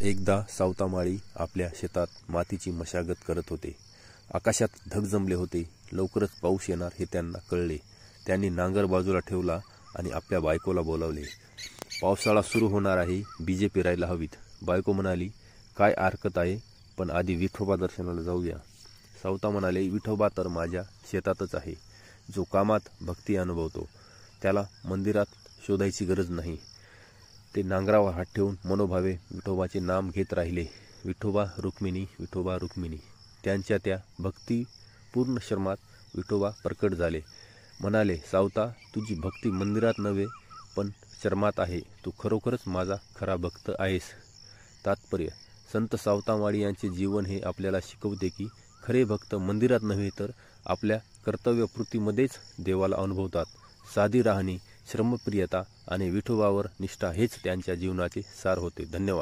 एकदा सावतामाळी आपल्या शेतात मातीची मशागत करत होते. आकाशात ढग जमले होते. लवकरच पाऊस येणार हे त्यांना कळले. त्यांनी नांगर बाजूला ठेवला आणि आपल्या बायकोला बोलावले. पावसाळा सुरू होणार आहे, बीजे पेरायला हवीत. बायको म्हणाली, काय हरकत आहे, पण आधी विठोबा दर्शनाला जाऊया. सावता म्हणाले, विठोबा तर माझ्या शेतातच आहे. जो कामात भक्ती अनुभवतो त्याला मंदिरात शोधायची गरज नाही. ते नांगरावर हात ठेवून मनोभावे विठोबाचे नाम घेत राहिले. विठोबा रुक्मिणी, विठोबा रुक्मिणी. त्यांच्या त्या भक्तिपूर्ण श्रमात विठोबा प्रकट झाले. म्हणाले, सावता, तुझी भक्ती मंदिरात नव्हे पण श्रमात आहे. तू खरोखरच माझा खरा भक्त आहेस. तात्पर्य: संत सावतामाळी यांचे जीवन हे आपल्याला शिकवते की खरे भक्त मंदिरात नव्हे तर आपल्या कर्तव्यपूर्तीमध्येच देवाला अनुभवतात. साधी राहणी, श्रमप्रियता आणि विठोबावर निष्ठा हेच त्यांच्या जीवनाचे सार होते. धन्यवाद.